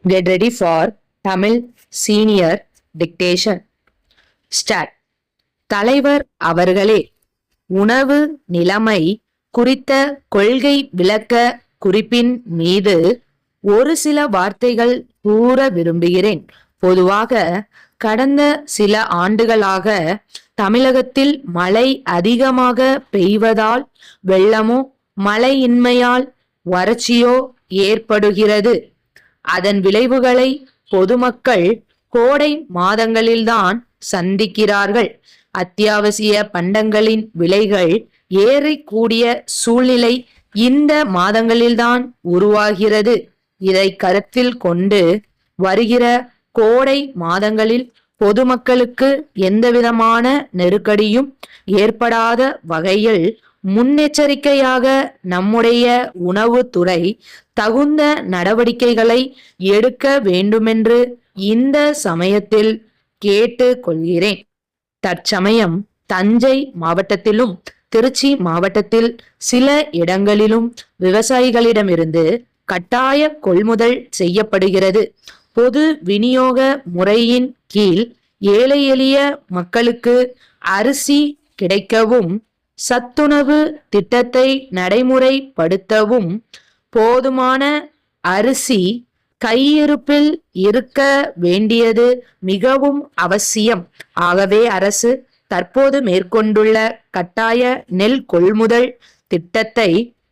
Get ready for Tamil Senior Dictation. Start. தலைவர் அவர்களே, உணவு நிலைமை குறித்த கொள்கை விளக்க குறிப்பின் மீது ஒரு சில வார்த்தைகள் கூற விரும்புகிறேன். பொதுவாக கடந்த சில ஆண்டுகளாக தமிழகத்தில் மழை அதிகமாக பெய்வதால் வெள்ளமோ மழையின்மையால் வறட்சியோ ஏற்படுகிறது. அதன் விளைவுகளை பொதுமக்கள் கோடை மாதங்களில்தான் சந்திக்கிறார்கள். அத்தியாவசிய பண்டங்களின் விலைகள் ஏறிக்கூடிய சூழ்நிலை இந்த மாதங்களில்தான் உருவாகிறது. இதை கருத்தில் கொண்டு வருகிற கோடை மாதங்களில் பொதுமக்களுக்கு எந்தவிதமான நெருக்கடியும் ஏற்படாத வகையில் முன்னெச்சரிக்கையாக நம்முடைய உணவுத்துறை தகுந்த நடவடிக்கைகளை எடுக்க வேண்டுமென்று இந்த சமயத்தில் கேட்டு கொள்கிறேன். தற்சமயம் தஞ்சை மாவட்டத்திலும் திருச்சி மாவட்டத்தில் சில இடங்களிலும் விவசாயிகளிடமிருந்து கட்டாய கொள்முதல் செய்யப்படுகிறது. பொது விநியோக முறையின் கீழ் ஏழை எளிய மக்களுக்கு அரிசி கிடைக்கவும், சத்துணவு திட்டத்தை நடைமுறைப்படுத்தவும் போதுமான அரிசி கையிருப்பில் இருக்க வேண்டியது மிகவும் அவசியம். ஆகவே அரசு தற்போது மேற்கொண்டுள்ள கட்டாய நெல் கொள்முதல் திட்டத்தை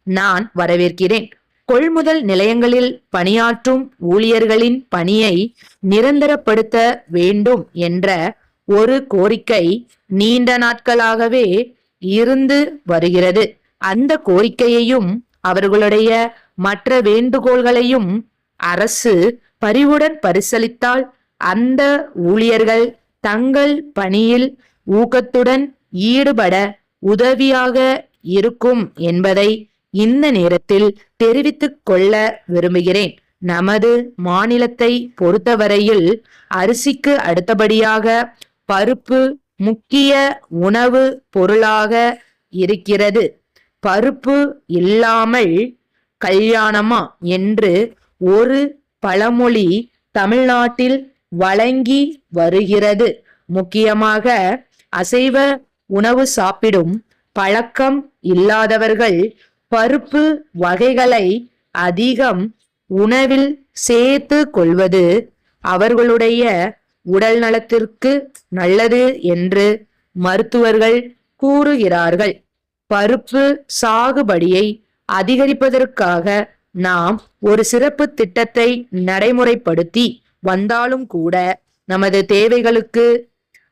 நான் வரவேற்கிறேன். கொள்முதல் நிலையங்களில் பணியாற்றும் ஊழியர்களின் பணியை நிரந்தரப்படுத்த வேண்டும் என்ற ஒரு கோரிக்கை நீண்ட நாட்களாகவே இருந்து வருகிறது. அந்த கோரிக்கையையும் அவர்களுடைய மற்ற வேண்டுகோள்களையும் அரசு பரிவுடன் பரிசீலித்தால் அந்த ஊழியர்கள் தங்கள் பணியில் ஊக்கத்துடன் ஈடுபட உதவியாக இருக்கும் என்பதை இந்த நேரத்தில் தெரிவித்துக் கொள்ள விரும்புகிறேன். நமது மாநிலத்தை பொறுத்தவரையில் அரிசிக்கு அடுத்தபடியாக பருப்பு முக்கிய உணவு பொருளாக இருக்கிறது. பருப்பு இல்லாமல் கல்யாணமா என்று ஒரு பழமொழி தமிழ்நாட்டில் வழங்கி வருகிறது. முக்கியமாக அசைவ உணவு சாப்பிடும் பழக்கம் இல்லாதவர்கள் பருப்பு வகைகளை அதிகம் உணவில் சேர்த்து கொள்வது அவர்களுடைய உடல் நலத்திற்கு நல்லது என்று மருத்துவர்கள் கூறுகிறார்கள். பருப்பு சாகுபடியை அதிகரிப்பதற்காக நாம் ஒரு சிறப்பு திட்டத்தை நடைமுறைப்படுத்தி வந்தாலும் கூட நமது தேவைகளுக்கு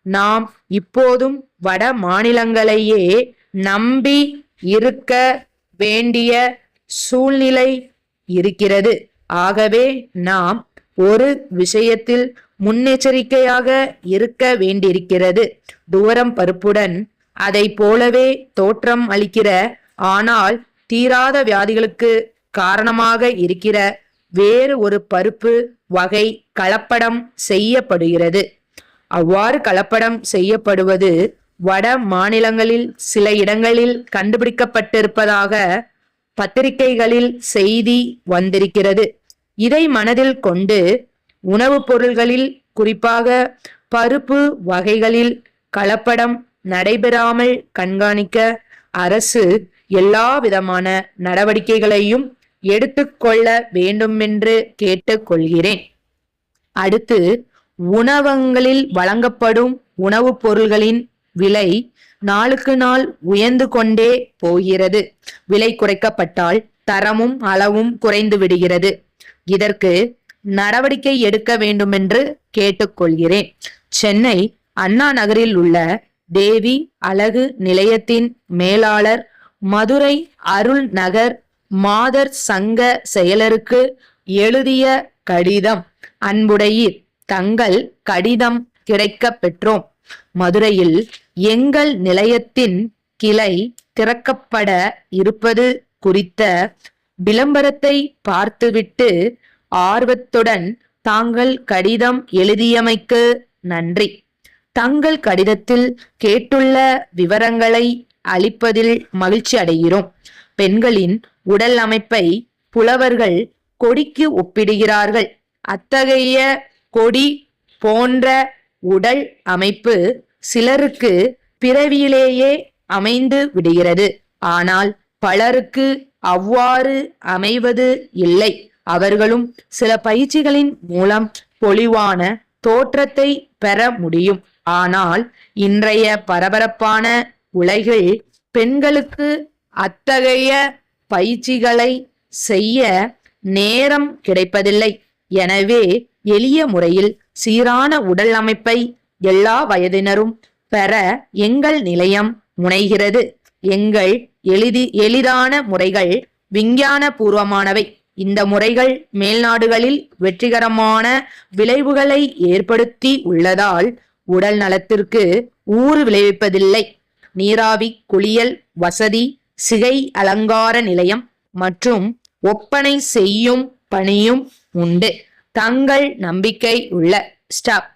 நாம் இப்போதும் வட மாநிலங்களையே நம்பி இருக்க வேண்டிய சூழ்நிலை இருக்கிறது. ஆகவே நாம் ஒரு விஷயத்தில் முன்னெச்சரிக்கையாக இருக்க வேண்டியிருக்கிறது. துவரம் பருப்புடன் அதை போலவே தோற்றம் அளிக்கிற ஆனால் தீராத வியாதிகளுக்கு காரணமாக இருக்கிற வேறு ஒரு பருப்பு வகை கலப்படம் செய்யப்படுகிறது. அவ்வாறு கலப்படம் செய்யப்படுவது வட மாநிலங்களில் சில இடங்களில் கண்டுபிடிக்கப்பட்டிருப்பதாக பத்திரிகைகளில் செய்தி வந்திருக்கிறது. இதை மனதில் கொண்டு உணவுப் பொருள்களில் குறிப்பாக பருப்பு வகைகளில் கலப்படம் நடைபெறாமல் கண்காணிக்க அரசு எல்லா விதமான நடவடிக்கைகளையும் எடுத்துக்கொள்ள வேண்டுமென்று கேட்டுக்கொள்கிறேன். அடுத்து, உணவகங்களில் வழங்கப்படும் உணவுப் பொருள்களின் விலை நாளுக்கு நாள் உயர்ந்து கொண்டே போகிறது. விலை குறைக்கப்பட்டால் தரமும் அளவும் குறைந்து விடுகிறது. இதற்கு நடவடிக்கை எடுக்க வேண்டுமென்று கேட்டுக்கொள்கிறேன். சென்னை அண்ணா நகரில் உள்ள தேவி அழகு நிலையத்தின் மேலாளர் மதுரை அருள் நகர் மாதர் சங்க செயலருக்கு எழுதிய கடிதம். அன்புடையீர், தங்கள் கடிதம் கிடைக்க பெற்றோம். மதுரையில் எங்கள் நிலையத்தின் கிளை திறக்கப்பட இருப்பது குறித்த விளம்பரத்தை பார்த்துவிட்டு ஆர்வத்துடன் தாங்கள் கடிதம் எழுதியமைக்கு நன்றி. தங்கள் கடிதத்தில் கேட்டுள்ள விவரங்களை அளிப்பதில் மகிழ்ச்சி அடைகிறோம். பெண்களின் உடல் அமைப்பை புலவர்கள் கொடிக்கு ஒப்பிடுகிறார்கள். அத்தகைய கொடி போன்ற உடல் அமைப்பு சிலருக்கு பிறவியிலேயே அமைந்து விடுகிறது. ஆனால் பலருக்கு அவ்வாறு அமைவது இல்லை. அவர்களும் சில பயிற்சிகளின் மூலம் பொலிவான தோற்றத்தை பெற முடியும். ஆனால் இன்றைய பரபரப்பான உலகில் பெண்களுக்கு அத்தகைய பயிற்சிகளை செய்ய நேரம் கிடைப்பதில்லை. எனவே எளிய முறையில் சீரான உடல் அமைப்பை எல்லா வயதினரும் பெற எங்கள் நிலையம் முனைகிறது. எங்கள் எளிதான முறைகள் விஞ்ஞான பூர்வமானவை. இந்த முறைகள் மேல்நாடுகளில் வெற்றிகரமான விளைவுகளை ஏற்படுத்தி உள்ளதால் உடல் நலத்திற்கு ஊறு விளைவிப்பதில்லை. நீராவி குளியல் வசதி, சிகை அலங்கார நிலையம் மற்றும் ஒப்பனை செய்யும் பணியும் உண்டு. தங்கள் நம்பிக்கை உள்ள ஸ்டாப்